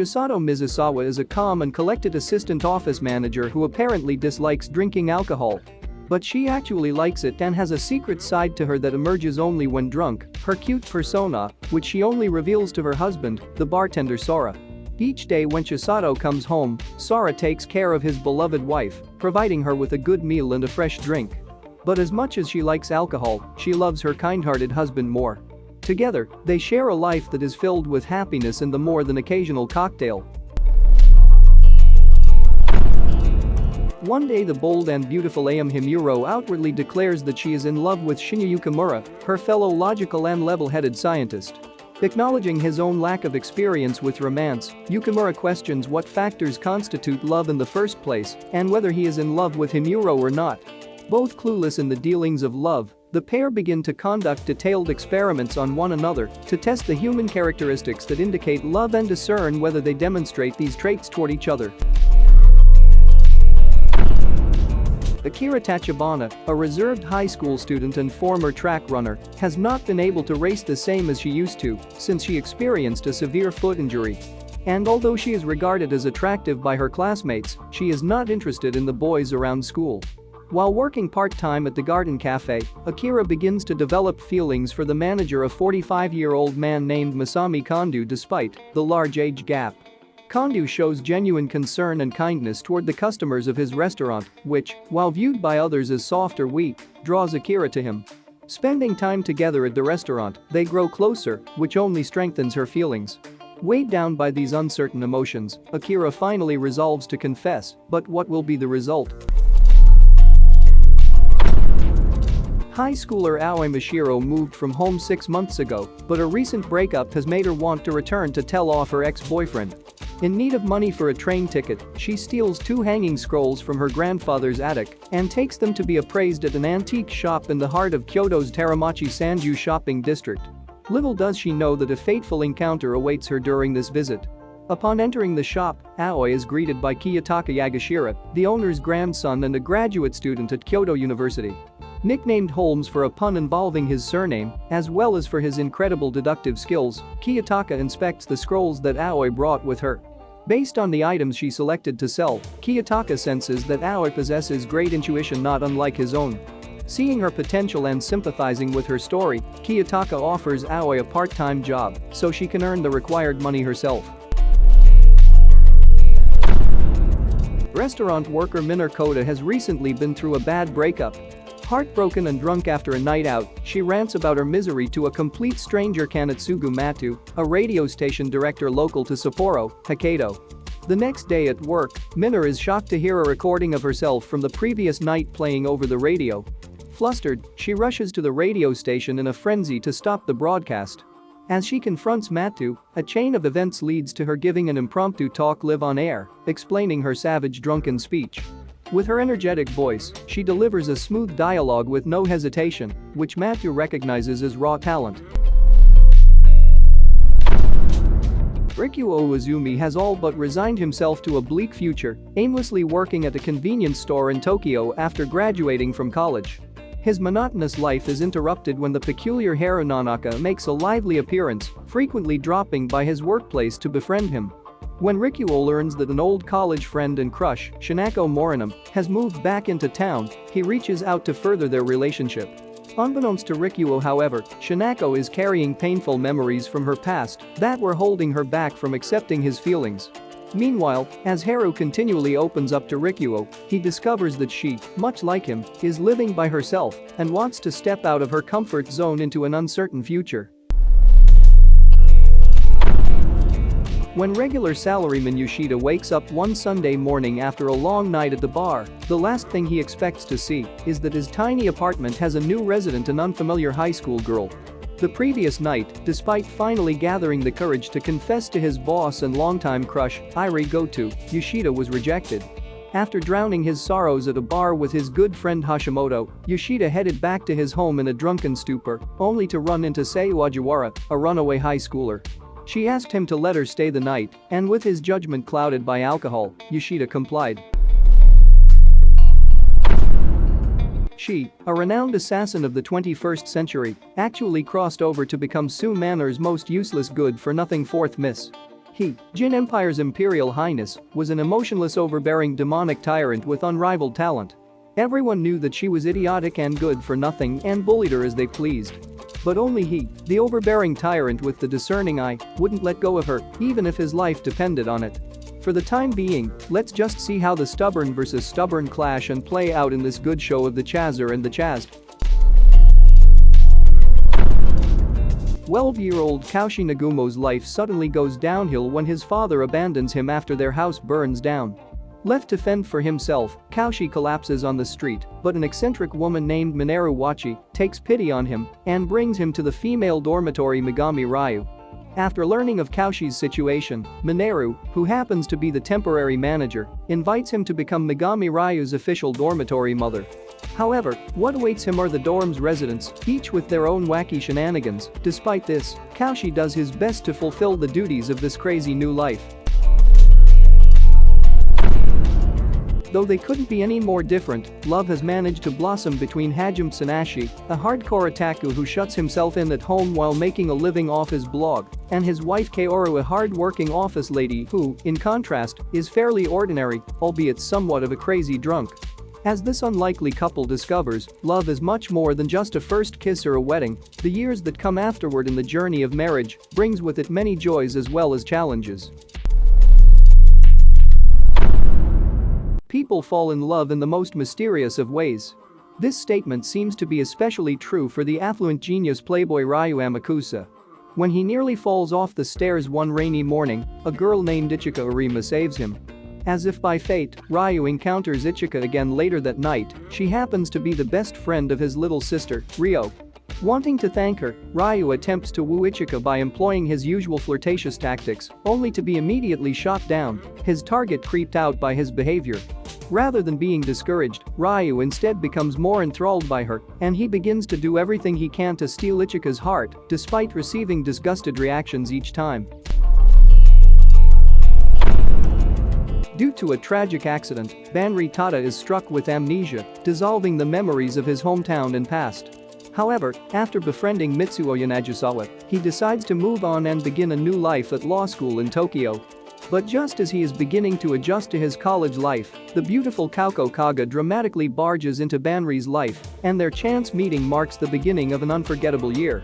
Chisato Mizusawa is a calm and collected assistant office manager who apparently dislikes drinking alcohol. But she actually likes it and has a secret side to her that emerges only when drunk, her cute persona, which she only reveals to her husband, the bartender Sora. Each day when Chisato comes home, Sora takes care of his beloved wife, providing her with a good meal and a fresh drink. But as much as she likes alcohol, she loves her kind-hearted husband more. Together, they share a life that is filled with happiness and the more than occasional cocktail. One day the bold and beautiful Ayame Himuro outwardly declares that she is in love with Shinya Yukimura, her fellow logical and level-headed scientist. Acknowledging his own lack of experience with romance, Yukimura questions what factors constitute love in the first place and whether he is in love with Himuro or not. Both clueless in the dealings of love, the pair begin to conduct detailed experiments on one another to test the human characteristics that indicate love and discern whether they demonstrate these traits toward each other. Akira Tachibana, a reserved high school student and former track runner, has not been able to race the same as she used to since she experienced a severe foot injury. And although she is regarded as attractive by her classmates, she is not interested in the boys around school. While working part-time at the Garden Cafe, Akira begins to develop feelings for the manager, a 45-year-old man named Masami Kondo, despite the large age gap. Kondo shows genuine concern and kindness toward the customers of his restaurant, which, while viewed by others as soft or weak, draws Akira to him. Spending time together at the restaurant, they grow closer, which only strengthens her feelings. Weighed down by these uncertain emotions, Akira finally resolves to confess, but what will be the result? High schooler Aoi Mashiro moved from home 6 months ago, but a recent breakup has made her want to return to tell off her ex-boyfriend. In need of money for a train ticket, she steals 2 hanging scrolls from her grandfather's attic and takes them to be appraised at an antique shop in the heart of Kyoto's Teramachi Sanju shopping district. Little does she know that a fateful encounter awaits her during this visit. Upon entering the shop, Aoi is greeted by Kiyotaka Yagashira, the owner's grandson and a graduate student at Kyoto University. Nicknamed Holmes for a pun involving his surname, as well as for his incredible deductive skills, Kiyotaka inspects the scrolls that Aoi brought with her. Based on the items she selected to sell, Kiyotaka senses that Aoi possesses great intuition not unlike his own. Seeing her potential and sympathizing with her story, Kiyotaka offers Aoi a part-time job so she can earn the required money herself. Restaurant worker Minor Koda has recently been through a bad breakup. Heartbroken and drunk after a night out, she rants about her misery to a complete stranger, Kanetsugu Matu, a radio station director local to Sapporo, Hokkaido. The next day at work, Minor is shocked to hear a recording of herself from the previous night playing over the radio. Flustered, she rushes to the radio station in a frenzy to stop the broadcast. As she confronts Matu, a chain of events leads to her giving an impromptu talk live on air, explaining her savage drunken speech. With her energetic voice, she delivers a smooth dialogue with no hesitation, which Matu recognizes as raw talent. Rikuo Uezumi has all but resigned himself to a bleak future, aimlessly working at a convenience store in Tokyo after graduating from college. His monotonous life is interrupted when the peculiar Haru Nanaka makes a lively appearance, frequently dropping by his workplace to befriend him. When Rikuo learns that an old college friend and crush, Shinako Morinam, has moved back into town, he reaches out to further their relationship. Unbeknownst to Rikuo, however, Shinako is carrying painful memories from her past that were holding her back from accepting his feelings. Meanwhile, as Haru continually opens up to Rikuo, he discovers that she, much like him, is living by herself and wants to step out of her comfort zone into an uncertain future. When regular salaryman Yoshida wakes up one Sunday morning after a long night at the bar, the last thing he expects to see is that his tiny apartment has a new resident, an unfamiliar high school girl. The previous night, despite finally gathering the courage to confess to his boss and longtime crush, Iri Goto, Yoshida was rejected. After drowning his sorrows at a bar with his good friend Hashimoto, Yoshida headed back to his home in a drunken stupor, only to run into Seiyu Ajiwara, a runaway high schooler. She asked him to let her stay the night, and with his judgment clouded by alcohol, Yoshida complied. She, a renowned assassin of the 21st century, actually crossed over to become Sue Manor's most useless good-for-nothing fourth miss. He, Jin Empire's Imperial Highness, was an emotionless, overbearing demonic tyrant with unrivaled talent. Everyone knew that she was idiotic and good for nothing and bullied her as they pleased. But only he, the overbearing tyrant with the discerning eye, wouldn't let go of her, even if his life depended on it. For the time being, let's just see how the stubborn versus stubborn clash and play out in this good show of the Chazer and the Chazed. 12-year-old Kaushi Nagumo's life suddenly goes downhill when his father abandons him after their house burns down. Left to fend for himself, Kaushi collapses on the street, but an eccentric woman named Mineru Wachi takes pity on him and brings him to the female dormitory Megami Ryu. After learning of Kaushi's situation, Mineru, who happens to be the temporary manager, invites him to become Megami Ryu's official dormitory mother. However, what awaits him are the dorm's residents, each with their own wacky shenanigans. Despite this, Kaushi does his best to fulfill the duties of this crazy new life. Though they couldn't be any more different, love has managed to blossom between Hajime Sanashi, a hardcore otaku who shuts himself in at home while making a living off his blog, and his wife Kaoru, a hard-working office lady who, in contrast, is fairly ordinary, albeit somewhat of a crazy drunk. As this unlikely couple discovers, love is much more than just a first kiss or a wedding. The years that come afterward in the journey of marriage brings with it many joys as well as challenges. People fall in love in the most mysterious of ways. This statement seems to be especially true for the affluent genius playboy Ryu Amakusa. When he nearly falls off the stairs one rainy morning, a girl named Ichika Urima saves him. As if by fate, Ryu encounters Ichika again later that night. She happens to be the best friend of his little sister, Ryo. Wanting to thank her, Ryu attempts to woo Ichika by employing his usual flirtatious tactics, only to be immediately shot down, his target creeped out by his behavior. Rather than being discouraged, Ryu instead becomes more enthralled by her, and he begins to do everything he can to steal Ichika's heart, despite receiving disgusted reactions each time. Due to a tragic accident, Banri Tada is struck with amnesia, dissolving the memories of his hometown and past. However, after befriending Mitsuo Yanagisawa, he decides to move on and begin a new life at law school in Tokyo. But just as he is beginning to adjust to his college life, the beautiful Kauko Kaga dramatically barges into Banri's life, and their chance meeting marks the beginning of an unforgettable year.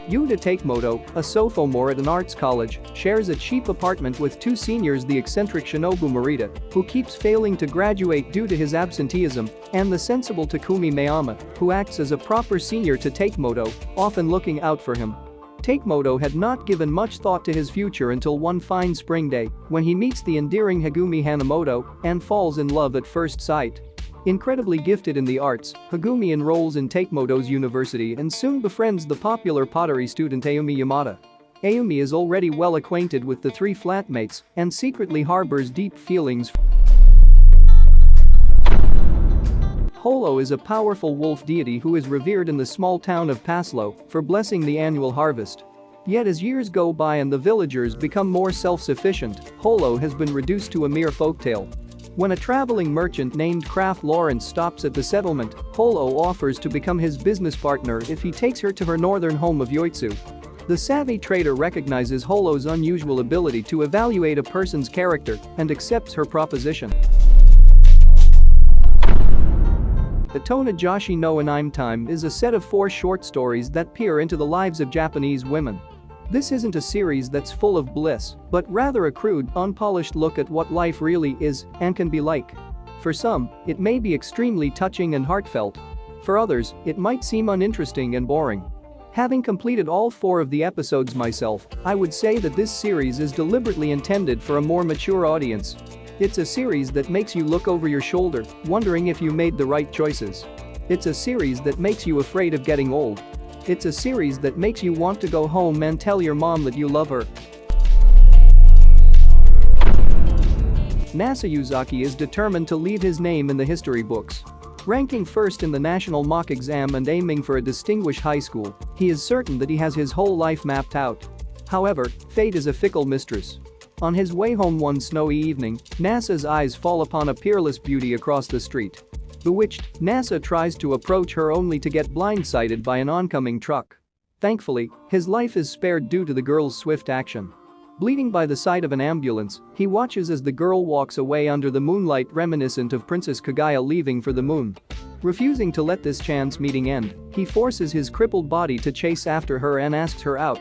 Yuta Takemoto, a sophomore at an arts college, shares a cheap apartment with two seniors, the eccentric Shinobu Morita, who keeps failing to graduate due to his absenteeism, and the sensible Takumi Mayama, who acts as a proper senior to Takemoto, often looking out for him. Takemoto had not given much thought to his future until one fine spring day, when he meets the endearing Hagumi Hanamoto and falls in love at first sight. Incredibly gifted in the arts, Hagumi enrolls in Takemoto's university and soon befriends the popular pottery student Ayumi Yamada. Ayumi is already well acquainted with the three flatmates and secretly harbors deep feelings. Holo is a powerful wolf deity who is revered in the small town of Paslo for blessing the annual harvest. Yet as years go by and the villagers become more self-sufficient, Holo has been reduced to a mere folktale. When a traveling merchant named Kraft Lawrence stops at the settlement, Holo offers to become his business partner if he takes her to her northern home of Yoitsu. The savvy trader recognizes Holo's unusual ability to evaluate a person's character and accepts her proposition. The Tonajoshi no Anime Time is a set of 4 short stories that peer into the lives of Japanese women. This isn't a series that's full of bliss, but rather a crude, unpolished look at what life really is and can be like. For some, it may be extremely touching and heartfelt. For others, it might seem uninteresting and boring. Having completed all 4 of the episodes myself, I would say that this series is deliberately intended for a more mature audience. It's a series that makes you look over your shoulder, wondering if you made the right choices. It's a series that makes you afraid of getting old. It's a series that makes you want to go home and tell your mom that you love her. Nasa Yuzaki is determined to leave his name in the history books. Ranking first in the national mock exam and aiming for a distinguished high school, he is certain that he has his whole life mapped out. However, fate is a fickle mistress. On his way home one snowy evening, Nasa's eyes fall upon a peerless beauty across the street. Bewitched, Nasa tries to approach her only to get blindsided by an oncoming truck. Thankfully, his life is spared due to the girl's swift action. Bleeding by the side of an ambulance, he watches as the girl walks away under the moonlight reminiscent of Princess Kaguya leaving for the moon. Refusing to let this chance meeting end, he forces his crippled body to chase after her and asks her out.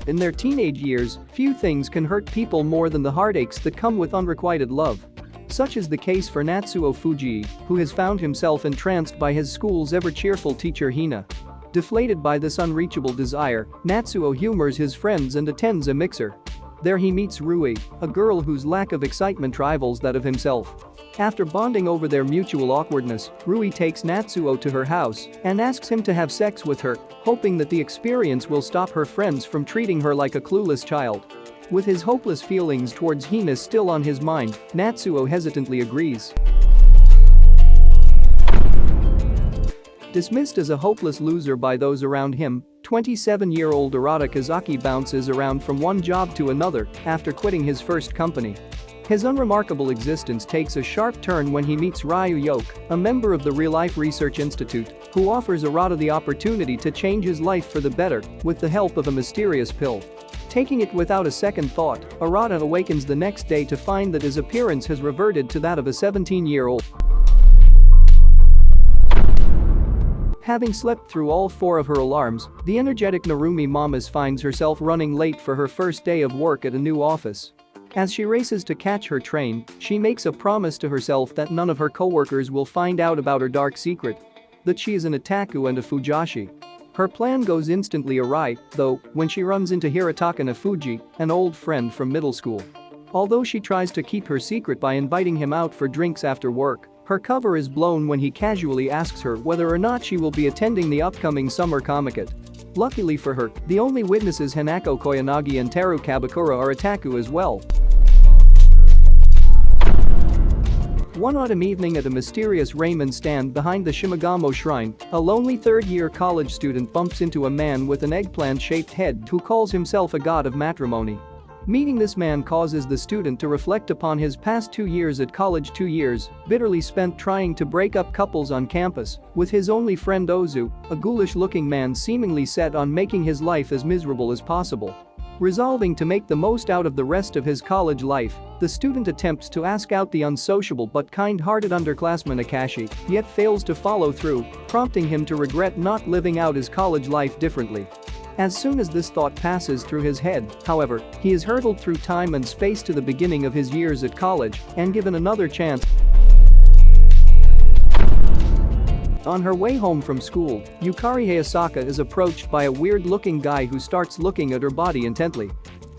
In their teenage years, few things can hurt people more than the heartaches that come with unrequited love. Such is the case for Natsuo Fujii, who has found himself entranced by his school's ever-cheerful teacher Hina. Deflated by this unreachable desire, Natsuo humors his friends and attends a mixer. There he meets Rui, a girl whose lack of excitement rivals that of himself. After bonding over their mutual awkwardness, Rui takes Natsuo to her house and asks him to have sex with her, hoping that the experience will stop her friends from treating her like a clueless child. With his hopeless feelings towards Hina still on his mind, Natsuo hesitantly agrees. Dismissed as a hopeless loser by those around him, 27-year-old Arata Kazaki bounces around from one job to another after quitting his first company. His unremarkable existence takes a sharp turn when he meets Ryu Yoke, a member of the Real Life Research Institute, who offers Arata the opportunity to change his life for the better with the help of a mysterious pill. Taking it without a second thought, Arata awakens the next day to find that his appearance has reverted to that of a 17-year-old. Having slept through all 4 of her alarms, the energetic Narumi Mamas finds herself running late for her first day of work at a new office. As she races to catch her train, she makes a promise to herself that none of her coworkers will find out about her dark secret. That she is an otaku and a fujashi. Her plan goes instantly awry, though, when she runs into Hirataka Nafuji, an old friend from middle school. Although she tries to keep her secret by inviting him out for drinks after work, her cover is blown when he casually asks her whether or not she will be attending the upcoming summer Comiket. Luckily for her, the only witnesses Hanako Koyanagi and Teru Kabakura are otaku as well. One autumn evening at a mysterious ramen stand behind the Shimogamo Shrine, a lonely third-year college student bumps into a man with an eggplant-shaped head who calls himself a god of matrimony. Meeting this man causes the student to reflect upon his past 2 years at college, 2 years bitterly spent trying to break up couples on campus, with his only friend Ozu, a ghoulish-looking man seemingly set on making his life as miserable as possible. Resolving to make the most out of the rest of his college life, the student attempts to ask out the unsociable but kind-hearted underclassman Akashi, yet fails to follow through, prompting him to regret not living out his college life differently. As soon as this thought passes through his head, however, he is hurtled through time and space to the beginning of his years at college and given another chance. On her way home from school, Yukari Hayasaka is approached by a weird-looking guy who starts looking at her body intently.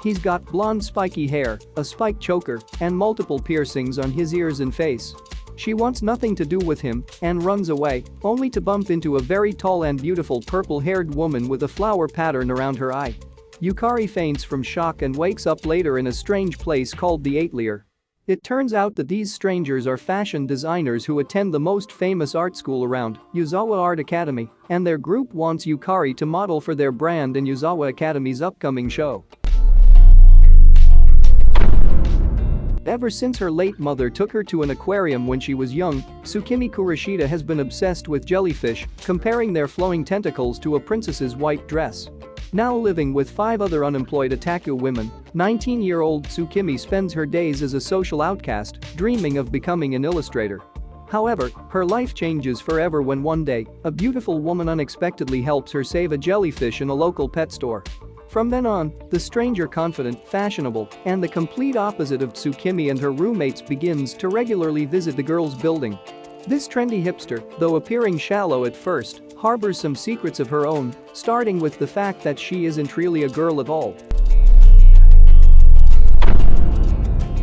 He's got blonde spiky hair, a spike choker, and multiple piercings on his ears and face. She wants nothing to do with him and runs away, only to bump into a very tall and beautiful purple-haired woman with a flower pattern around her eye. Yukari faints from shock and wakes up later in a strange place called the Atelier. It turns out that these strangers are fashion designers who attend the most famous art school around, Yuzawa Art Academy, and their group wants Yukari to model for their brand in Yuzawa Academy's upcoming show. Ever since her late mother took her to an aquarium when she was young, Tsukimi Kurashida has been obsessed with jellyfish, comparing their flowing tentacles to a princess's white dress. Now living with 5 other unemployed otaku women, 19-year-old Tsukimi spends her days as a social outcast, dreaming of becoming an illustrator. However, her life changes forever when one day, a beautiful woman unexpectedly helps her save a jellyfish in a local pet store. From then on, the stranger confident, fashionable, and the complete opposite of Tsukimi and her roommates begins to regularly visit the girl's building. This trendy hipster, though appearing shallow at first, harbors some secrets of her own, starting with the fact that she isn't really a girl at all.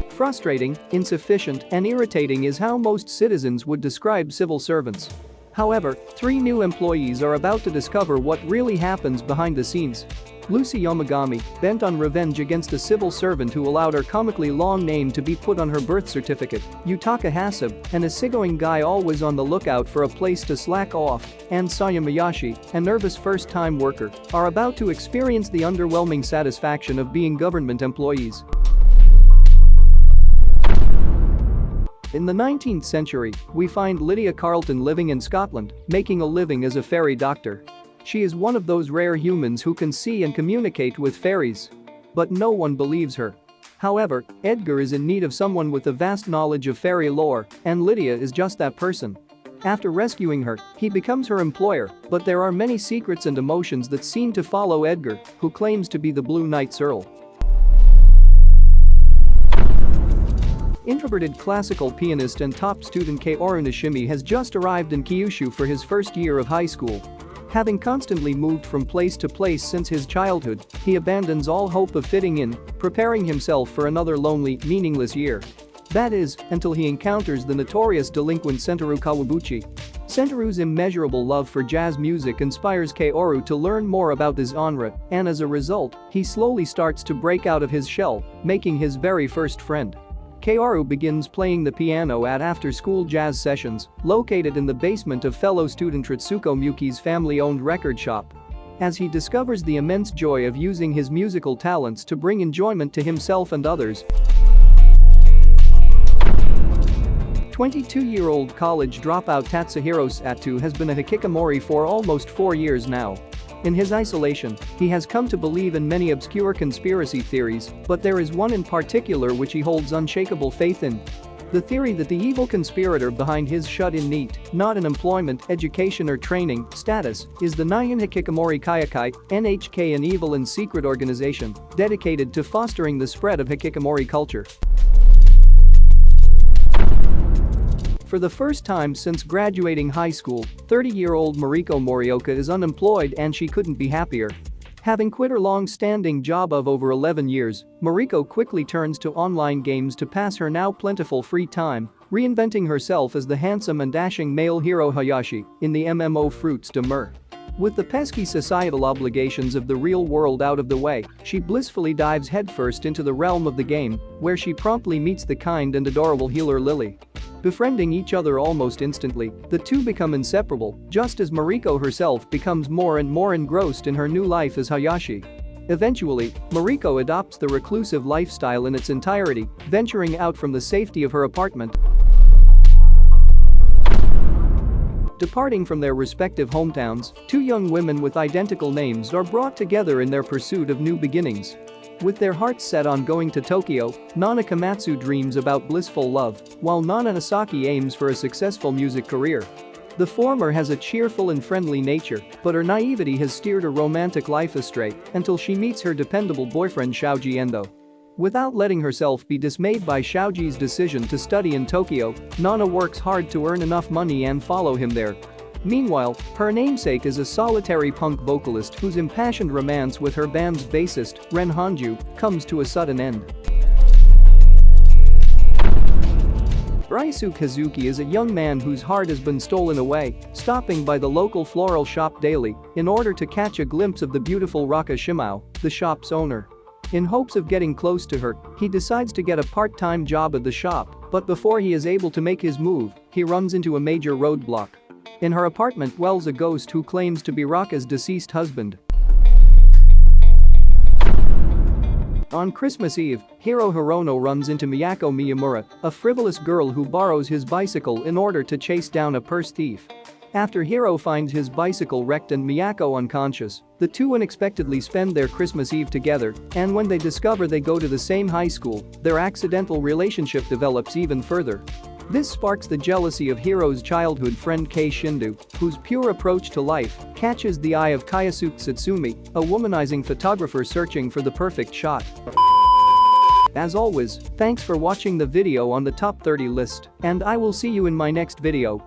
Frustrating, insufficient, and irritating is how most citizens would describe civil servants. However, 3 new employees are about to discover what really happens behind the scenes. Lucy Yamagami, bent on revenge against a civil servant who allowed her comically long name to be put on her birth certificate, Yutaka Hasab, an easygoing guy always on the lookout for a place to slack off, and Saya Miyashi, a nervous first-time worker, are about to experience the underwhelming satisfaction of being government employees. In the 19th century, we find Lydia Carleton living in Scotland, making a living as a fairy doctor. She is one of those rare humans who can see and communicate with fairies. But no one believes her. However, Edgar is in need of someone with a vast knowledge of fairy lore, and Lydia is just that person. After rescuing her, he becomes her employer, but there are many secrets and emotions that seem to follow Edgar, who claims to be the Blue Knight's Earl. Introverted classical pianist and top student Kaoru Nishimi has just arrived in Kyushu for his first year of high school. Having constantly moved from place to place since his childhood, he abandons all hope of fitting in, preparing himself for another lonely, meaningless year. That is, until he encounters the notorious delinquent Sentaru Kawabuchi. Sentaru's immeasurable love for jazz music inspires Kaoru to learn more about his genre, and as a result, he slowly starts to break out of his shell, making his very first friend. Kaoru begins playing the piano at after-school jazz sessions, located in the basement of fellow student Ritsuko Miyuki's family-owned record shop. As he discovers the immense joy of using his musical talents to bring enjoyment to himself and others. 22-year-old college dropout Tatsuhiro Sato has been a hikikomori for almost 4 years now. In his isolation, he has come to believe in many obscure conspiracy theories, but there is one in particular which he holds unshakable faith in. The theory that the evil conspirator behind his shut-in NEET, not an employment, education or training, status, is the Nihon Hikikomori Kaiakai, NHK, an evil and secret organization dedicated to fostering the spread of hikikomori culture. For the first time since graduating high school, 30-year-old Mariko Morioka is unemployed and she couldn't be happier. Having quit her long-standing job of over 11 years, Mariko quickly turns to online games to pass her now plentiful free time, reinventing herself as the handsome and dashing male hero Hayashi in the MMO Fruits de Mer. With the pesky societal obligations of the real world out of the way, she blissfully dives headfirst into the realm of the game, where she promptly meets the kind and adorable healer Lily. Befriending each other almost instantly, the two become inseparable, just as Mariko herself becomes more and more engrossed in her new life as Hayashi. Eventually, Mariko adopts the reclusive lifestyle in its entirety, venturing out from the safety of her apartment. Departing from their respective hometowns, two young women with identical names are brought together in their pursuit of new beginnings. With their hearts set on going to Tokyo, Nana Komatsu dreams about blissful love, while Nana Asaki aims for a successful music career. The former has a cheerful and friendly nature, but her naivety has steered her romantic life astray until she meets her dependable boyfriend Shoji Endo. Without letting herself be dismayed by Shoji's decision to study in Tokyo, Nana works hard to earn enough money and follow him there. Meanwhile, her namesake is a solitary punk vocalist whose impassioned romance with her band's bassist, Ren Hanju, comes to a sudden end. Raisuke Hazuki is a young man whose heart has been stolen away, stopping by the local floral shop daily in order to catch a glimpse of the beautiful Raka Shimao, the shop's owner. In hopes of getting close to her, he decides to get a part-time job at the shop, but before he is able to make his move, he runs into a major roadblock. In her apartment dwells a ghost who claims to be Raka's deceased husband. On Christmas Eve, Hiro Hirono runs into Miyako Miyamura, a frivolous girl who borrows his bicycle in order to chase down a purse thief. After Hiro finds his bicycle wrecked and Miyako unconscious, the two unexpectedly spend their Christmas Eve together, and when they discover they go to the same high school, their accidental relationship develops even further. This sparks the jealousy of Hiro's childhood friend Kei Shindu, whose pure approach to life catches the eye of Kayasuke Satsumi, a womanizing photographer searching for the perfect shot. As always, thanks for watching the video on the top 30 list, and I will see you in my next video.